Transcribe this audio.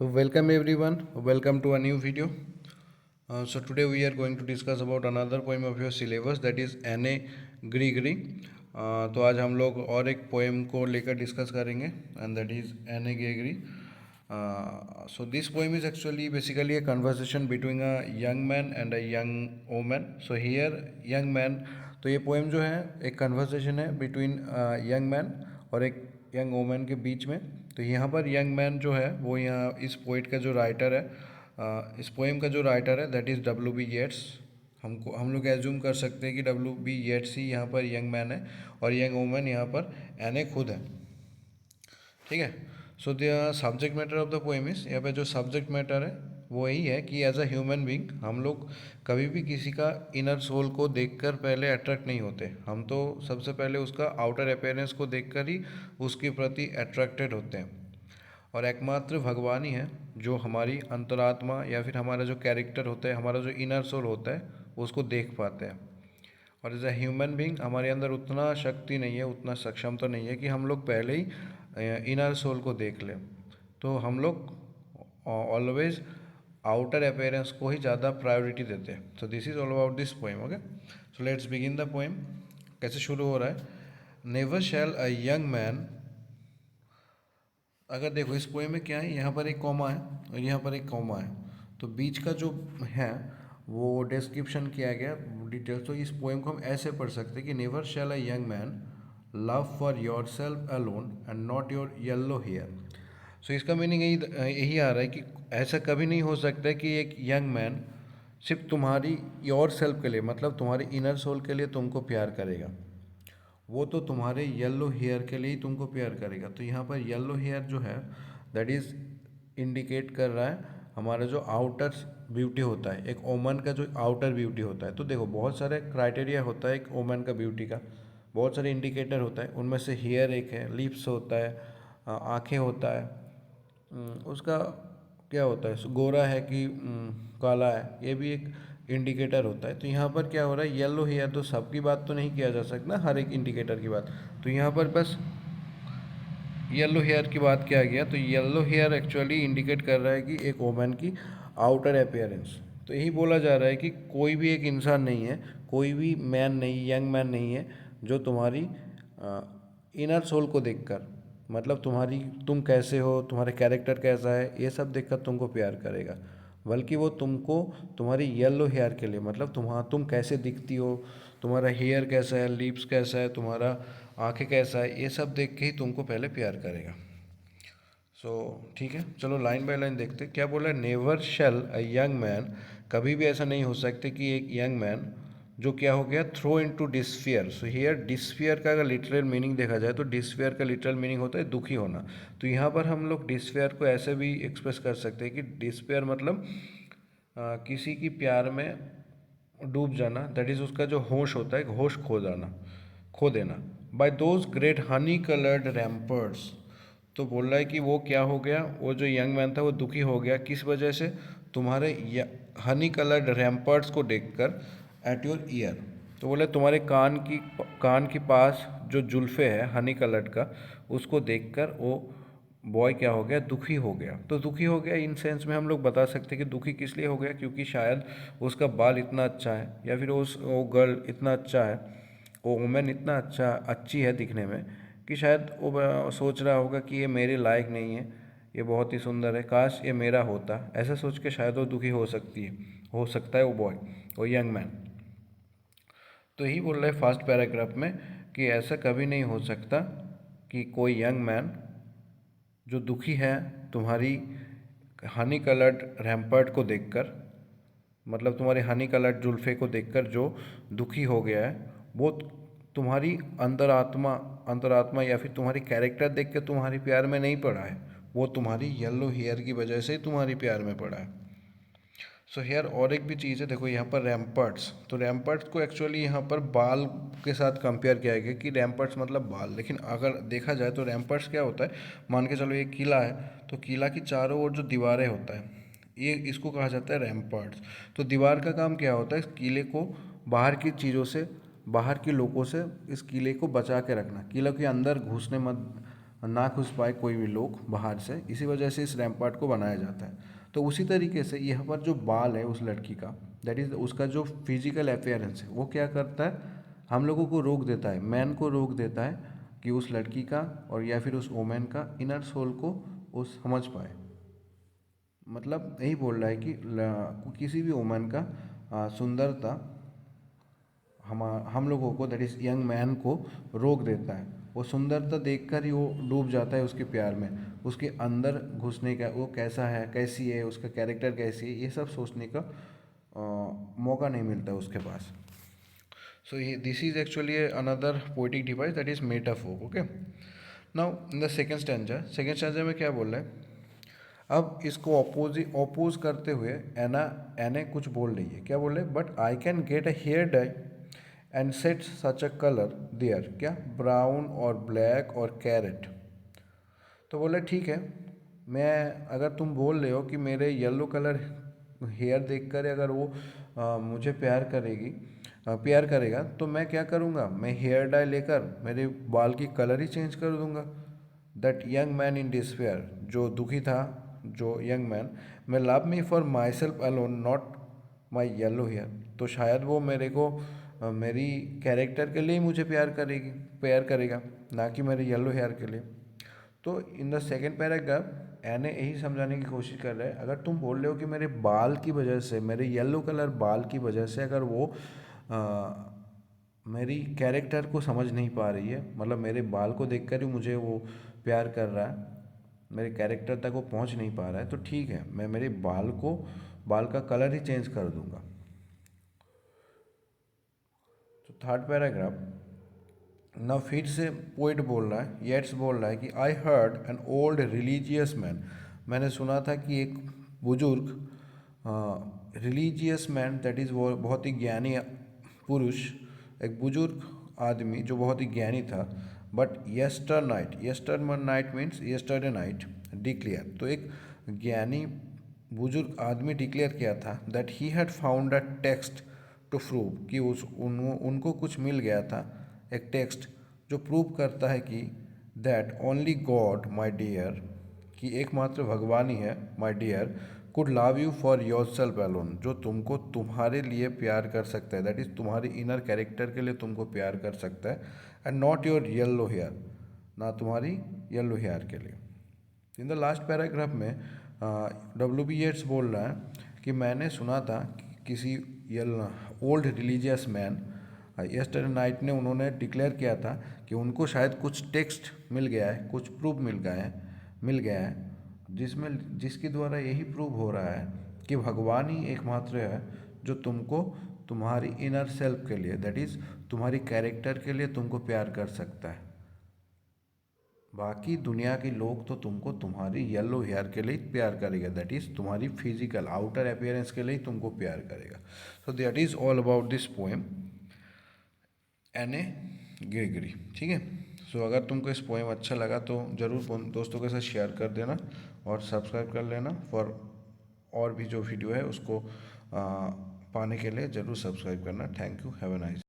So welcome everyone, welcome to a new video. So today we are going to discuss about another poem of your syllabus, that is एने ग्रीगरी. तो आज हम लोग और एक poem को लेकर डिस्कस करेंगे एंड दैट इज एने ग्रीगरी. So this poem is actually basically a conversation between a young man and a young woman. So here young man, तो ये पोएम जो है एक कन्वर्सेशन है बिटवीन यंग मैन और एक यंग वोमैन के बीच में. तो यहाँ पर यंग मैन जो है वो यहाँ इस पोइट का जो राइटर है, इस पोएम का जो राइटर है दैट इज़ W.B. येट्स. हम लोग एज्यूम कर सकते हैं कि W.B. येट्स ही यहाँ पर यंग मैन है और यंग वोमैन यहाँ पर एने खुद है. ठीक है. So the subject matter of the poem is, यहाँ पे जो सब्जेक्ट मैटर है वो यही है कि एज अ ह्यूमन बीइंग हम लोग कभी भी किसी का इनर सोल को देखकर पहले अट्रैक्ट नहीं होते. हम तो सबसे पहले उसका आउटर अपीयरेंस को देखकर ही उसके प्रति अट्रैक्टेड होते हैं. और एकमात्र भगवान ही है जो हमारी अंतरात्मा या फिर हमारा जो कैरेक्टर होता है, हमारा जो इनर सोल होता है उसको देख पाते हैं. और एज अ ह्यूमन बीइंग हमारे अंदर उतना शक्ति नहीं है, उतना सक्षम तो नहीं है कि हम लोग पहले ही इनर सोल को देख लें. तो हम लोग ऑलवेज आउटर अपीयरेंस को ही ज़्यादा प्रायोरिटी देते हैं. So this is all about this poem. Okay, so let's begin the poem. कैसे शुरू हो रहा है? Never shall a young man. अगर देखो इस पोएम में क्या है, यहाँ पर एक कॉमा है और यहाँ पर एक कॉमा है, तो बीच का जो है वो डिस्क्रिप्शन किया गया डिटेल्स. तो इस पोएम को हम ऐसे पढ़ सकते हैं कि never shall a young man love for yourself alone and not your yellow hair. So इसका मीनिंग यही आ रहा है कि ऐसा कभी नहीं हो सकता कि एक यंग मैन सिर्फ तुम्हारी योर सेल्फ के लिए, मतलब तुम्हारे इनर सोल के लिए तुमको प्यार करेगा. वो तो तुम्हारे येलो हेयर के लिए ही तुमको प्यार करेगा. तो यहाँ पर येलो हेयर जो है दैट इज़ इंडिकेट कर रहा है हमारा जो आउटर ब्यूटी होता है, एक ओमन का जो आउटर ब्यूटी होता है. तो देखो बहुत सारे क्राइटेरिया होता है एक ओमन का ब्यूटी का, बहुत सारे इंडिकेटर होता है. उनमें से हेयर एक है, लिप्स होता है, आँखें होता है, उसका क्या होता है, गोरा है कि काला है, ये भी एक इंडिकेटर होता है. तो यहाँ पर क्या हो रहा है, येलो हेयर, तो सबकी बात तो नहीं किया जा सकता हर एक इंडिकेटर की बात. तो यहाँ पर बस येलो हेयर की बात किया गया. तो येलो हेयर एक्चुअली इंडिकेट कर रहा है कि एक वोमन की आउटर अपीयरेंस. तो यही बोला जा रहा है कि कोई भी एक इंसान नहीं है, कोई भी मैन नहीं, यंग मैन नहीं है जो तुम्हारी इनर सोल को देखकर, मतलब तुम कैसे हो, तुम्हारे कैरेक्टर कैसा है, ये सब देखकर तुमको प्यार करेगा. बल्कि वो तुमको तुम्हारी येलो हेयर के लिए, मतलब तुम कैसे दिखती हो, तुम्हारा हेयर कैसा है, लिप्स कैसा है, तुम्हारा आंखें कैसा है, ये सब देख के ही तुमको पहले प्यार करेगा. सो ठीक है, चलो लाइन बाय लाइन देखते क्या बोला. Never shall a young man, कभी भी ऐसा नहीं हो सकता कि एक यंग मैन जो क्या हो गया, थ्रो इनटू डिस्फियर. सो हियर डिस्फियर का अगर लिटरल मीनिंग देखा जाए तो डिस्फियर का लिटरल मीनिंग होता है दुखी होना. तो यहाँ पर हम लोग डिस्फियर को ऐसे भी एक्सप्रेस कर सकते हैं कि डिस्फियर मतलब किसी की प्यार में डूब जाना, दैट इज़ उसका जो होश होता है, होश खो देना. By those great honey coloured ramparts. तो बोल रहा है कि वो क्या हो गया, वो जो यंग मैन था वो दुखी हो गया. किस वजह से? तुम्हारे हनी कलर्ड रैम्पर्ट्स को देखकर एट योर ईयर. तो बोले तुम्हारे कान की पास जो जुल्फे है हनी कलर्ड का, उसको देखकर वो बॉय क्या हो गया, दुखी हो गया. तो दुखी हो गया इन सेंस में हम लोग बता सकते हैं कि दुखी किस लिए हो गया, क्योंकि शायद उसका बाल इतना अच्छा है या फिर वो गर्ल इतना अच्छा है, वो वुमेन इतना अच्छी है दिखने में कि शायद वो सोच रहा होगा कि ये मेरे लायक नहीं है, ये बहुत ही सुंदर है, काश ये मेरा होता. ऐसा सोच के शायद वो दुखी हो सकता है वो बॉय, वो यंग मैन. तो यही बोल रहे हैं फर्स्ट पैराग्राफ में कि ऐसा कभी नहीं हो सकता कि कोई यंग मैन जो दुखी है तुम्हारी हनी कलर्ड रैम्पर्ट को देखकर, मतलब तुम्हारे हनी कलर्ड जुल्फ़े को देखकर जो दुखी हो गया है, वो तुम्हारी अंतरात्मा या फिर तुम्हारी कैरेक्टर देख के तुम्हारी प्यार में नहीं पड़ा है, वो तुम्हारी येलो हेयर की वजह से ही तुम्हारी प्यार में पड़ा है. सो हेयर और एक भी चीज़ है, देखो यहाँ पर रैम्पर्ट्स. तो रैम्पर्ट्स को एक्चुअली यहाँ पर बाल के साथ कंपेयर किया गया कि रैम्पर्ट्स मतलब बाल. लेकिन अगर देखा जाए तो रैम्पर्ट्स क्या होता है, मान के चलो ये किला है, तो किला की चारों ओर जो दीवारें होता है, ये इसको कहा जाता है रैम्पर्ट्स. तो दीवार का काम क्या होता है, इस किले को बाहर की चीज़ों से, बाहर के लोगों से इस किले को बचा के रखना, किले के अंदर ना घुस पाए कोई भी लोग बाहर से, इसी वजह से इस रैम्पार्ट को बनाया जाता है। तो उसी तरीके से यहाँ पर जो बाल है उस लड़की का, दैट इज़ उसका जो फिजिकल अपियरेंस है, वो क्या करता है, हम लोगों को रोक देता है, मैन को रोक देता है कि उस लड़की का और या फिर उस वोमेन का इनर सोल को वो समझ पाए। मतलब यही बोल रहा है कि किसी भी वोमेन का सुंदरता हम लोगों को, दैट इज़ यंग मैन को रोक देता है। वो सुंदरता देखकर ही वो डूब जाता है उसके प्यार में, उसके अंदर घुसने का, वो कैसा है, कैसी है, उसका कैरेक्टर कैसी है, ये सब सोचने का मौका नहीं मिलता उसके पास। So this is actually another poetic device, that is metaphor. Okay. Now in the second stanza में क्या बोल रहा है, अब इसको ऑपोज करते हुए एना एने कुछ बोल रही है। क्या बोल रहे हैं, but I can get a hair dye and set such a colour there, क्या, brown or black or carrot. तो बोले ठीक है, मैं, अगर तुम बोल रहे हो कि मेरे येलो कलर हेयर देखकर अगर वो मुझे प्यार करेगा, तो मैं क्या करूँगा, मैं हेयर डाई लेकर मेरे बाल की कलर ही चेंज कर दूँगा। That young man in despair, जो दुखी था, जो यंग मैन, मैं love me for myself alone not my yellow hair, तो शायद वो मेरे को मेरी कैरेक्टर के लिए ही मुझे प्यार करेगा, ना कि मेरे येलो हेयर के लिए। तो इन द सेकेंड पैराग्राफ एने यही समझाने की कोशिश कर रहा है, अगर तुम बोल रहे हो कि मेरे बाल की वजह से, मेरे येलो कलर बाल की वजह से अगर वो मेरी कैरेक्टर को समझ नहीं पा रही है, मतलब मेरे बाल को देखकर ही मुझे वो प्यार कर रहा है, मेरे कैरेक्टर तक वो पहुंच नहीं पा रहा है, तो ठीक है, मैं मेरे बाल का कलर ही चेंज कर दूंगा। तो थर्ड पैराग्राफ, ना फिर से पोइट बोल रहा है, येट्स बोल रहा है कि I heard an old religious man, मैंने सुना था कि एक बुजुर्ग रिलीजियस मैन, दैट इज़ वो बहुत ही ज्ञानी पुरुष, एक बुजुर्ग आदमी जो बहुत ही ज्ञानी था, but yesternight means yesterday night declare, तो एक ज्ञानी बुजुर्ग आदमी डिक्लेयर किया था that he had found a text to prove, कि उनको कुछ मिल गया था, एक टेक्स्ट जो प्रूव करता है कि that only God my dear, कि एकमात्र भगवान ही है, my dear, could love you for yourself alone, जो तुमको तुम्हारे लिए प्यार कर सकता है, दैट इज़ तुम्हारी इनर कैरेक्टर के लिए तुमको प्यार कर सकता है, and not your yellow hair, ना तुम्हारी येलो हेयर के लिए। इन द लास्ट पैराग्राफ में W.B. येट्स बोल रहा है कि मैंने सुना था कि किसी old religious man yesterday night ने, उन्होंने डिक्लेयर किया था कि उनको शायद कुछ टेक्स्ट मिल गया है, कुछ प्रूफ मिल गया है जिसके द्वारा यही प्रूव हो रहा है कि भगवान ही एकमात्र है जो तुमको तुम्हारी इनर सेल्फ के लिए, दैट इज़ तुम्हारी कैरेक्टर के लिए तुमको प्यार कर सकता है। बाकी दुनिया के लोग तो तुमको तुम्हारी येलो हेयर के लिए प्यार करेगा, दैट इज़ तुम्हारी फिजिकल आउटर अपीयरेंस के लिए तुमको प्यार करेगा। So that is all about this poem एने ग्रेगरी। ठीक है, सो अगर तुमको इस पोएम अच्छा लगा तो ज़रूर दोस्तों के साथ शेयर कर देना और सब्सक्राइब कर लेना फॉर और भी जो वीडियो है उसको पाने के लिए ज़रूर सब्सक्राइब करना। Thank you, have a nice.